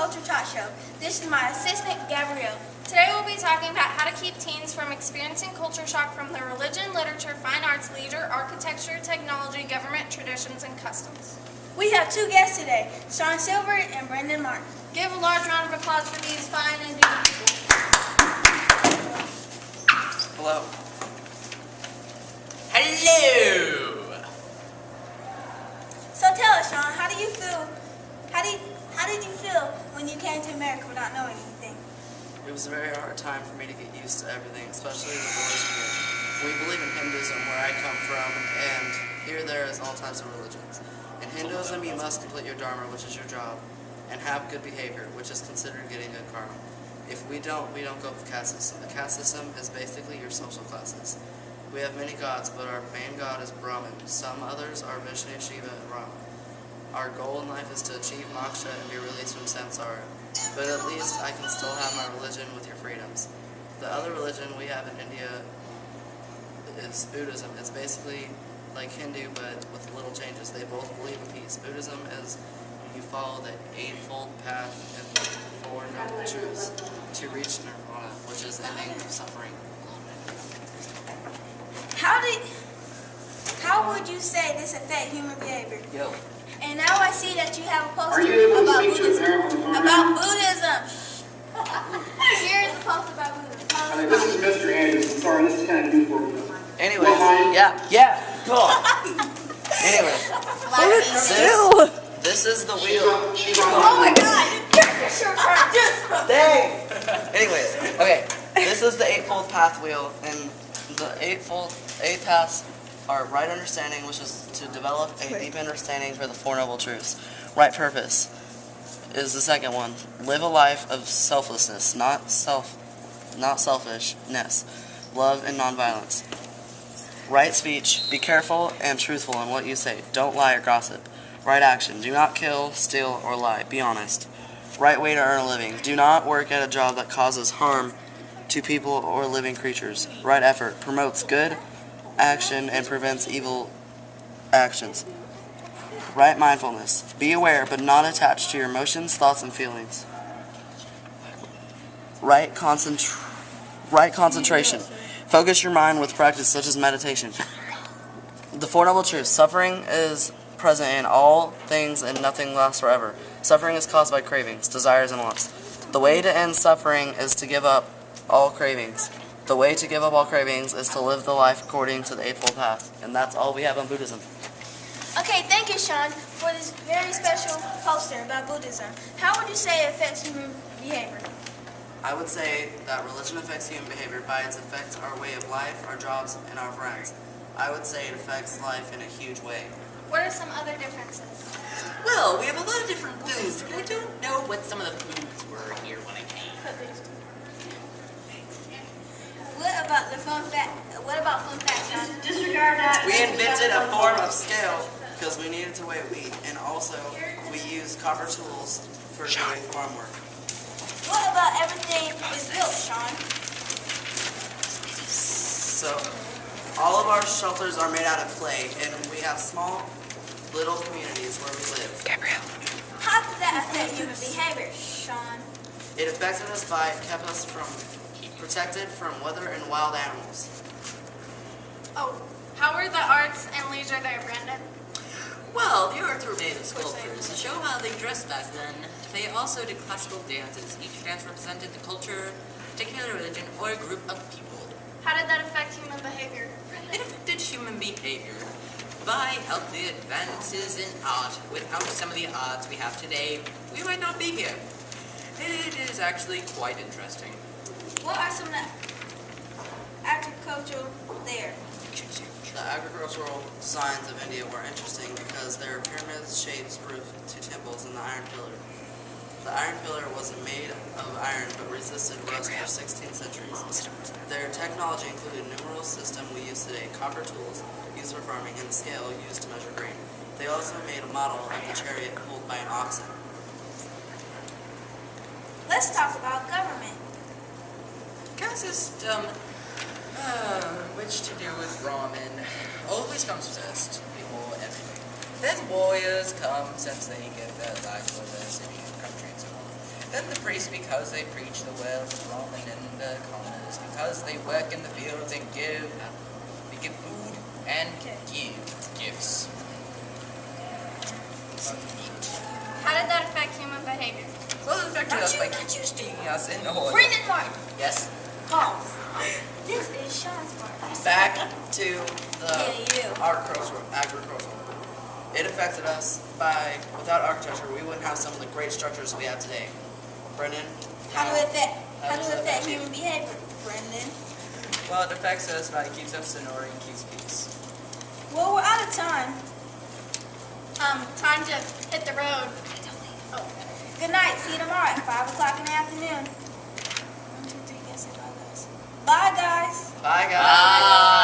Culture Talk Show. This is my assistant, Gabrielle. Today we'll be talking about how to keep teens from experiencing culture shock from the religion, literature, fine arts, leisure, architecture, technology, government, traditions, and customs. We have two guests today, Sean Silver and Brendan Martin. Give a large round of applause for these fine and beautiful people. Hello. Hello! So tell us, Sean, how did you feel when you came to America without knowing anything? It was a very hard time for me to get used to everything, especially the religion here. We believe in Hinduism, where I come from, and here there is all types of religions. In Hinduism, you must complete your dharma, which is your job, and have good behavior, which is considered getting good karma. If we don't go with caste system. The caste system is basically your social classes. We have many gods, but our main god is Brahman. Some others are Vishnu, Shiva, and Rama. Our goal in life is to achieve moksha and be released from samsara. But at least I can still have my religion with your freedoms. The other religion we have in India is Buddhism. It's basically like Hindu, but with little changes. They both believe in peace. Buddhism is you follow the eightfold path and the Four Noble Truths to reach nirvana, which is ending suffering. How would you say this affects human behavior? Yo. And now I see that you have a poster about Buddhism. Here's the poster about Buddhism. This is Mr. Anderson. Sorry, this is kind of new for me. Anyways, yeah, cool. Anyways, this is the wheel. Oh my God! Dang! Anyways, okay, this is the eightfold path wheel, and the eight paths are right understanding, which is to develop a deep understanding for the Four Noble Truths. Right purpose is the second one. Live a life of selflessness, not selfishness. Love and nonviolence. Right speech. Be careful and truthful in what you say. Don't lie or gossip. Right action. Do not kill, steal, or lie. Be honest. Right way to earn a living. Do not work at a job that causes harm to people or living creatures. Right effort. Promotes good action and prevents evil actions. Right mindfulness. Be aware but not attached to your emotions, thoughts, and feelings. Right concentration. Focus your mind with practice such as meditation. The Four Noble Truths. Suffering is present in all things and nothing lasts forever. Suffering is caused by cravings, desires, and wants. The way to end suffering is to give up all cravings. The way to give up all cravings is to live the life according to the Eightfold Path. And that's all we have on Buddhism. Okay, thank you, Sean, for this very special poster about Buddhism. How would you say it affects human behavior? I would say that religion affects human behavior by its effects our way of life, our jobs, and our friends. I would say it affects life in a huge way. What are some other differences? Well, we have a lot of different foods, but I don't know what some of the foods were here when I came. What about fun facts, Sean? Disregard that. We invented a form of scale because we needed to weigh wheat, and also we used copper tools for doing farm work. What about everything is built, Sean? So, all of our shelters are made out of clay, and we have small, little communities where we live. Gabrielle. How does that affect human behavior, Sean? It affected us by kept us protected from weather and wild animals. Oh, how were the arts and leisure there, Brandon? Well, the arts were made of sculptures to show how they dressed back then. They also did classical dances. Each dance represented the culture, particular religion, or a group of people. How did that affect human behavior, Brandon? It affected human behavior by healthy advances in art. Without some of the arts we have today, we might not be here. It is actually quite interesting. What are some of the agricultural there? The agricultural designs of India were interesting because there are pyramids, shapes, roof to temples, and the iron pillar. The iron pillar wasn't made of iron but resisted rust for 16 centuries. Their technology included numeral system we use today, copper tools used for farming, and the scale used to measure grain. They also made a model of the chariot pulled by an oxen. Let's talk about government. Caste system, which to do with ramen, always comes first before everything. Then warriors come since they give their lives for their city and country and so on. Then the priests, because they preach the word of Roman and the commoners, because they work in the fields and give food and give gifts. How did that affect human behavior? Well, it affected us by keeping us in order. Brendan Martin. Yes. Pause. This is Sean's part. Back to the you. agricultural. It affected us by, without architecture, we wouldn't have some of the great structures we have today. Brendan? How do it does it affect you? human behavior, Brendan? Well, it affects us by it keeps us in order and keeps peace. Well, we're out of time. Time to hit the road. Oh. Good night. See you tomorrow at 5 o'clock in the afternoon. 1, 2, 3. Yes, bye, guys. Bye, guys. Bye.